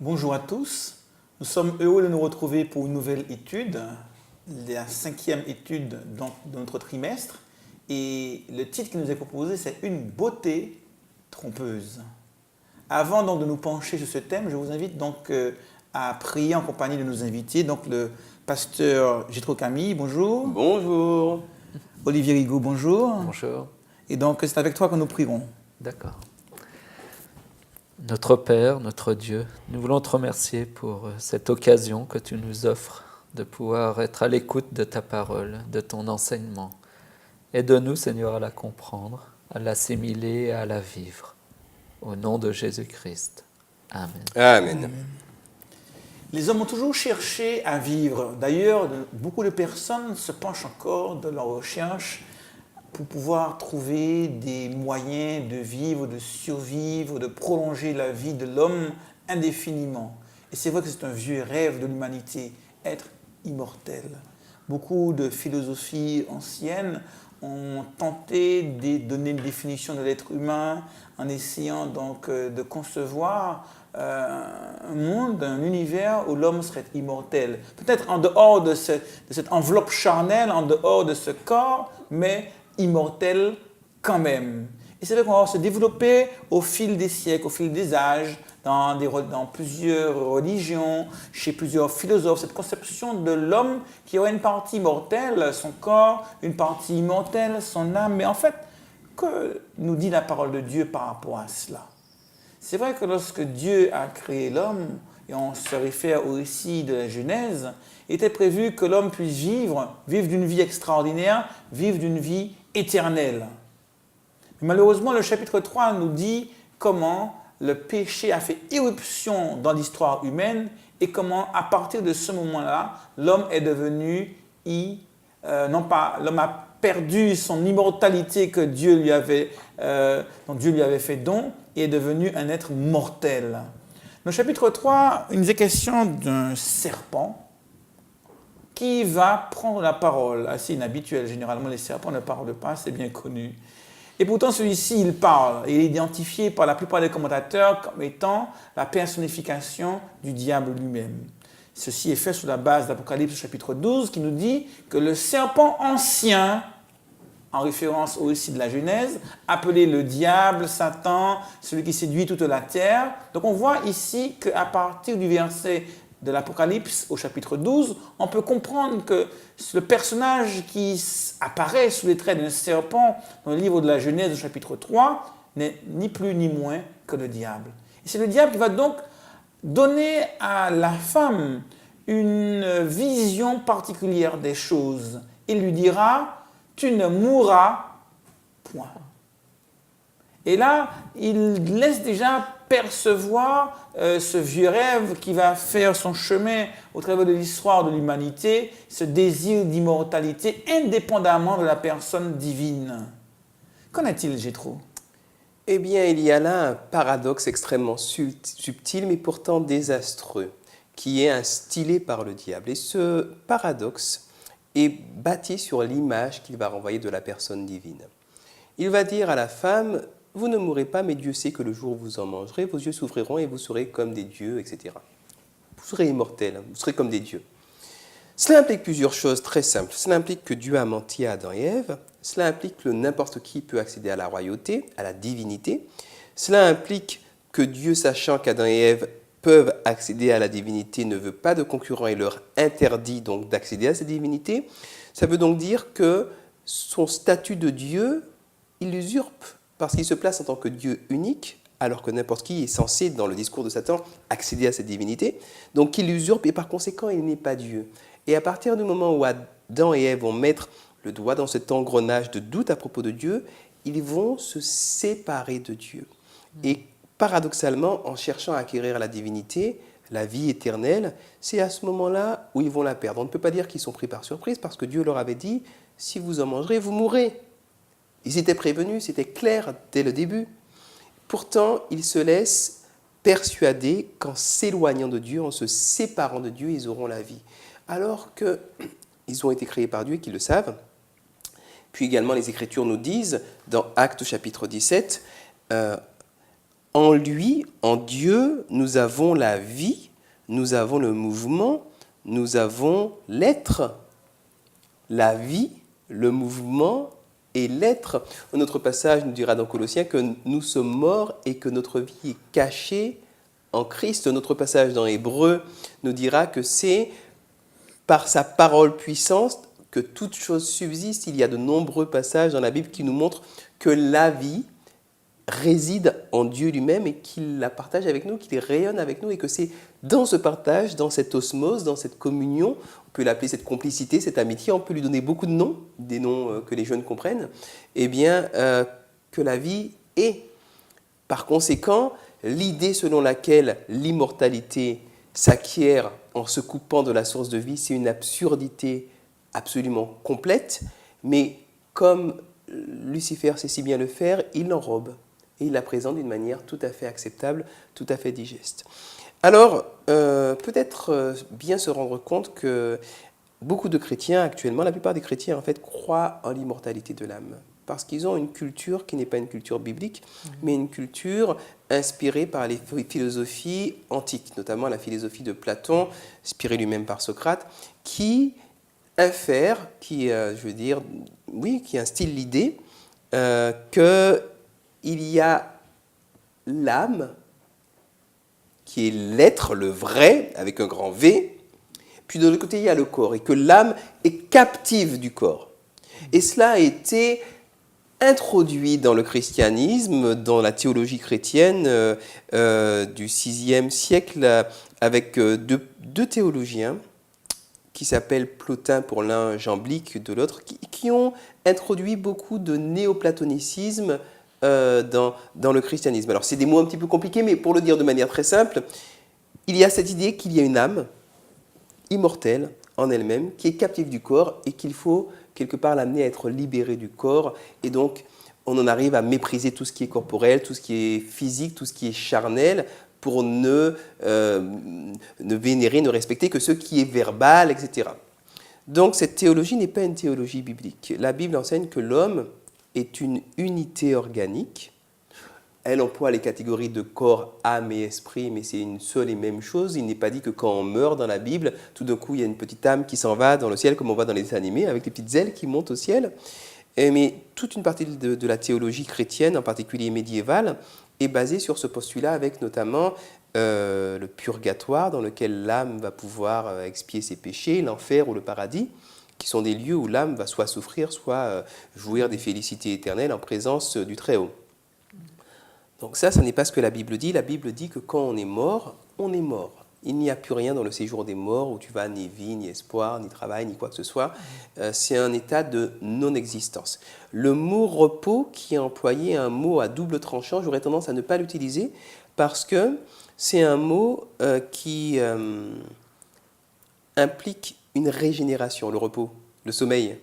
Bonjour à tous. Nous sommes heureux de nous retrouver pour une nouvelle étude, la 5e étude de notre trimestre. Et le titre qui nous est proposé, c'est Une beauté trompeuse. Avant donc de nous pencher sur ce thème, je vous invite donc à prier en compagnie de nos invités. Donc le pasteur Jétro Camille, bonjour. Bonjour. Olivier Rigaud, bonjour. Bonjour. Et donc c'est avec toi que nous prierons. D'accord. Notre Père, notre Dieu, nous voulons te remercier pour cette occasion que tu nous offres de pouvoir être à l'écoute de ta parole, de ton enseignement. Aide-nous, Seigneur, à la comprendre, à l'assimiler et à la vivre. Au nom de Jésus-Christ. Amen. Amen. Les hommes ont toujours cherché à vivre. D'ailleurs, beaucoup de personnes se penchent encore de leur recherche pour pouvoir trouver des moyens de vivre, de survivre, de prolonger la vie de l'homme indéfiniment. Et c'est vrai que c'est un vieux rêve de l'humanité, être immortel. Beaucoup de philosophies anciennes ont tenté de donner une définition de l'être humain en essayant donc de concevoir un monde, un univers où l'homme serait immortel. Peut-être en dehors de cette enveloppe charnelle, en dehors de ce corps, mais immortel quand même. Et c'est vrai qu'on va se développer au fil des siècles, au fil des âges, dans plusieurs religions, chez plusieurs philosophes, cette conception de l'homme qui aurait une partie immortelle, son corps, une partie immortelle, son âme. Mais en fait, que nous dit la parole de Dieu par rapport à cela? C'est vrai que lorsque Dieu a créé l'homme, et on se réfère au récit de la Genèse, il était prévu que l'homme puisse vivre d'une vie extraordinaire, vivre d'une vie éternelle. Mais malheureusement, le chapitre 3 nous dit comment le péché a fait irruption dans l'histoire humaine et comment, à partir de ce moment-là, l'homme est devenu, l'homme a perdu son immortalité dont Dieu lui avait fait don et est devenu un être mortel. Dans le chapitre 3, il nous est question d'un serpent qui va prendre la parole, assez inhabituel. Généralement, les serpents ne parlent pas, c'est bien connu. Et pourtant, celui-ci, il parle. Et il est identifié par la plupart des commentateurs comme étant la personnification du diable lui-même. Ceci est fait sur la base d'Apocalypse chapitre 12, qui nous dit que le serpent ancien, en référence au récit de la Genèse, appelé le diable, Satan, celui qui séduit toute la terre. Donc on voit ici qu'à partir du verset de l'Apocalypse au chapitre 12, on peut comprendre que le personnage qui apparaît sous les traits d'un serpent dans le livre de la Genèse au chapitre 3 n'est ni plus ni moins que le diable. Et c'est le diable qui va donc donner à la femme une vision particulière des choses. Il lui dira « Tu ne mourras point ». Et là, il laisse déjà percevoir ce vieux rêve qui va faire son chemin au travers de l'histoire de l'humanité, ce désir d'immortalité indépendamment de la personne divine. Qu'en est-il, Jétro? Eh bien, il y a là un paradoxe extrêmement subtil, mais pourtant désastreux, qui est instillé par le diable. Et ce paradoxe est bâti sur l'image qu'il va renvoyer de la personne divine. Il va dire à la femme: vous ne mourrez pas, mais Dieu sait que le jour où vous en mangerez, vos yeux s'ouvriront et vous serez comme des dieux, etc. Vous serez immortels, vous serez comme des dieux. Cela implique plusieurs choses très simples. Cela implique que Dieu a menti à Adam et Ève. Cela implique que n'importe qui peut accéder à la royauté, à la divinité. Cela implique que Dieu, sachant qu'Adam et Ève peuvent accéder à la divinité, ne veut pas de concurrents et leur interdit donc d'accéder à cette divinité. Ça veut donc dire que son statut de Dieu, il l'usurpe, parce qu'il se place en tant que Dieu unique, alors que n'importe qui est censé, dans le discours de Satan, accéder à cette divinité. Donc il l'usurpe et par conséquent, il n'est pas Dieu. Et à partir du moment où Adam et Ève vont mettre le doigt dans cet engrenage de doute à propos de Dieu, ils vont se séparer de Dieu. Et paradoxalement, en cherchant à acquérir la divinité, la vie éternelle, c'est à ce moment-là où ils vont la perdre. On ne peut pas dire qu'ils sont pris par surprise, parce que Dieu leur avait dit « si vous en mangerez, vous mourrez ». Ils étaient prévenus, c'était clair dès le début. Pourtant, ils se laissent persuader qu'en s'éloignant de Dieu, en se séparant de Dieu, ils auront la vie. Alors qu'ils ont été créés par Dieu et qu'ils le savent. Puis également, les Écritures nous disent, dans Actes chapitre 17, En lui, en Dieu, nous avons la vie, nous avons le mouvement, nous avons l'être. La vie, le mouvement et l'être. Un autre passage nous dira dans Colossiens que nous sommes morts et que notre vie est cachée en Christ. Un autre passage dans Hébreux nous dira que c'est par sa parole puissante que toute chose subsiste. Il y a de nombreux passages dans la Bible qui nous montrent que la vie réside en Dieu lui-même et qu'il la partage avec nous, qu'il rayonne avec nous et que c'est dans ce partage, dans cette osmose, dans cette communion, on peut l'appeler cette complicité, cette amitié, on peut lui donner beaucoup de noms, des noms que les jeunes comprennent, eh bien, que la vie est. Par conséquent, l'idée selon laquelle l'immortalité s'acquiert en se coupant de la source de vie, c'est une absurdité absolument complète, mais comme Lucifer sait si bien le faire, il l'enrobe et il la présente d'une manière tout à fait acceptable, tout à fait digeste. Alors, peut-être bien se rendre compte que beaucoup de chrétiens actuellement, la plupart des chrétiens en fait, croient en l'immortalité de l'âme, parce qu'ils ont une culture qui n'est pas une culture biblique, mais une culture inspirée par les philosophies antiques, notamment la philosophie de Platon, inspirée lui-même par Socrate, qui infère, qui instille l'idée qu'il y a l'âme, qui est l'être, le vrai, avec un grand V, puis de l'autre côté, il y a le corps, et que l'âme est captive du corps. Et cela a été introduit dans le christianisme, dans la théologie chrétienne du VIe siècle, avec deux théologiens, qui s'appellent Plotin pour l'un, Jamblique de l'autre, qui ont introduit beaucoup de néoplatonicisme dans le christianisme. Alors c'est des mots un petit peu compliqués, mais pour le dire de manière très simple, il y a cette idée qu'il y a une âme immortelle en elle-même, qui est captive du corps et qu'il faut quelque part l'amener à être libérée du corps. Et donc on en arrive à mépriser tout ce qui est corporel, tout ce qui est physique, tout ce qui est charnel, pour ne vénérer, ne respecter que ce qui est verbal, etc. Donc cette théologie n'est pas une théologie biblique. La Bible enseigne que l'homme est une unité organique. Elle emploie les catégories de corps, âme et esprit, mais c'est une seule et même chose. Il n'est pas dit que quand on meurt dans la Bible, tout d'un coup il y a une petite âme qui s'en va dans le ciel, comme on voit dans les dessins animés, avec les petites ailes qui montent au ciel. Mais toute une partie de la théologie chrétienne, en particulier médiévale, est basée sur ce postulat, avec notamment le purgatoire, dans lequel l'âme va pouvoir expier ses péchés, l'enfer ou le paradis, qui sont des lieux où l'âme va soit souffrir, soit jouir des félicités éternelles en présence du Très-Haut. Donc ça n'est pas ce que la Bible dit. La Bible dit que quand on est mort, on est mort. Il n'y a plus rien dans le séjour des morts où tu vas ni vie, ni espoir, ni travail, ni quoi que ce soit. C'est un état de non-existence. Le mot repos, qui est employé, un mot à double tranchant, j'aurais tendance à ne pas l'utiliser parce que c'est un mot qui implique une régénération, le repos, le sommeil.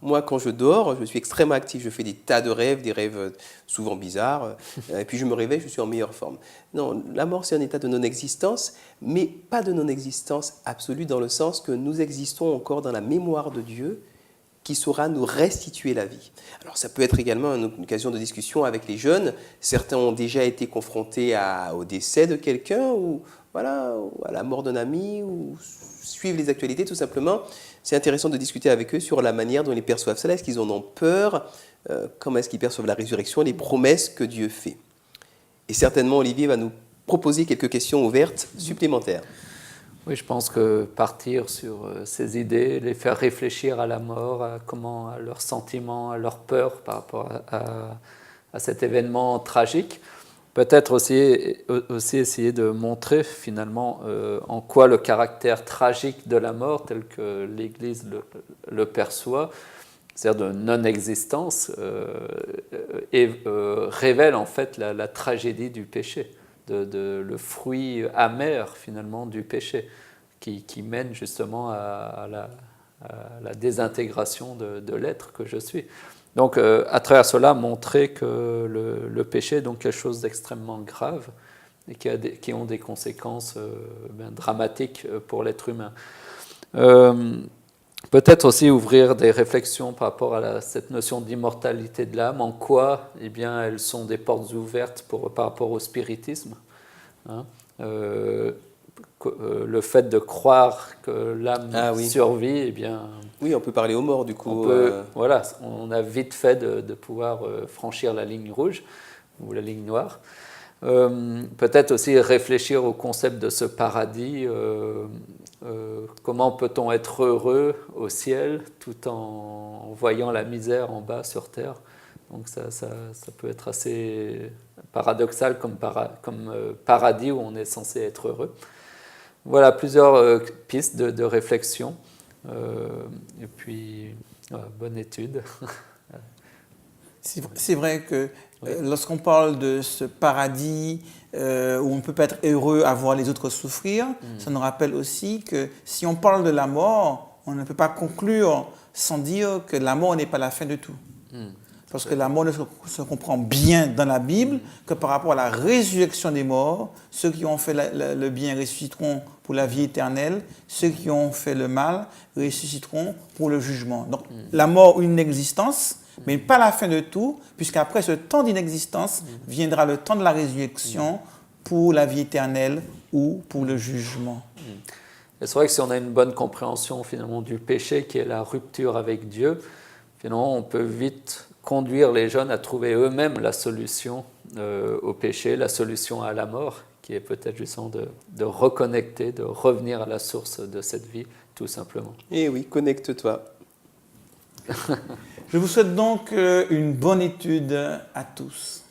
Moi, quand je dors, je suis extrêmement actif. Je fais des tas de rêves, des rêves souvent bizarres. Et puis je me réveille, je suis en meilleure forme. Non, la mort, c'est un état de non-existence, mais pas de non-existence absolue dans le sens que nous existons encore dans la mémoire de Dieu qui saura nous restituer la vie. Alors ça peut être également une occasion de discussion avec les jeunes. Certains ont déjà été confrontés au décès de quelqu'un ou à la mort d'un ami ou suivent les actualités tout simplement. C'est intéressant de discuter avec eux sur la manière dont ils perçoivent cela. Est-ce qu'ils en ont peur? Comment est-ce qu'ils perçoivent la résurrection, les promesses que Dieu fait? Et certainement, Olivier va nous proposer quelques questions ouvertes supplémentaires. Oui, je pense que partir sur ces idées, les faire réfléchir à la mort, à leurs sentiments, à leurs peurs par rapport à cet événement tragique, peut-être aussi essayer de montrer finalement en quoi le caractère tragique de la mort, tel que l'Église le perçoit, c'est-à-dire de non-existence, révèle en fait la tragédie du péché, le fruit amer finalement du péché, qui mène justement à la désintégration de l'être que je suis. Donc, à travers cela, montrer que le péché est donc quelque chose d'extrêmement grave et qui ont des conséquences dramatiques pour l'être humain. Peut-être aussi ouvrir des réflexions par rapport à cette notion d'immortalité de l'âme, en quoi eh bien, elles sont des portes ouvertes par rapport au spiritisme. Hein. Le fait de croire que l'âme survit, eh bien, oui, on peut parler aux morts du coup. Voilà, on a vite fait de pouvoir franchir la ligne rouge ou la ligne noire. Peut-être aussi réfléchir au concept de ce paradis. Comment peut-on être heureux au ciel tout en voyant la misère en bas sur terre? Donc ça peut être assez paradoxal comme paradis où on est censé être heureux. Voilà plusieurs pistes de réflexion. Et puis, bonne étude. C'est vrai que lorsqu'on parle de ce paradis où on ne peut pas être heureux à voir les autres souffrir, ça nous rappelle aussi que si on parle de la mort, on ne peut pas conclure sans dire que la mort n'est pas la fin de tout. Parce que la mort ne se comprend bien dans la Bible que par rapport à la résurrection des morts. Ceux qui ont fait le bien ressusciteront pour la vie éternelle. Ceux qui ont fait le mal ressusciteront pour le jugement. Donc la mort, une existence, mais pas la fin de tout, puisqu'après ce temps d'inexistence viendra le temps de la résurrection pour la vie éternelle ou pour le jugement. Et c'est vrai que si on a une bonne compréhension finalement du péché qui est la rupture avec Dieu, finalement on peut vite conduire les jeunes à trouver eux-mêmes la solution au péché, la solution à la mort, qui est peut-être justement de reconnecter, de revenir à la source de cette vie, tout simplement. Eh oui, connecte-toi. Je vous souhaite donc une bonne étude à tous.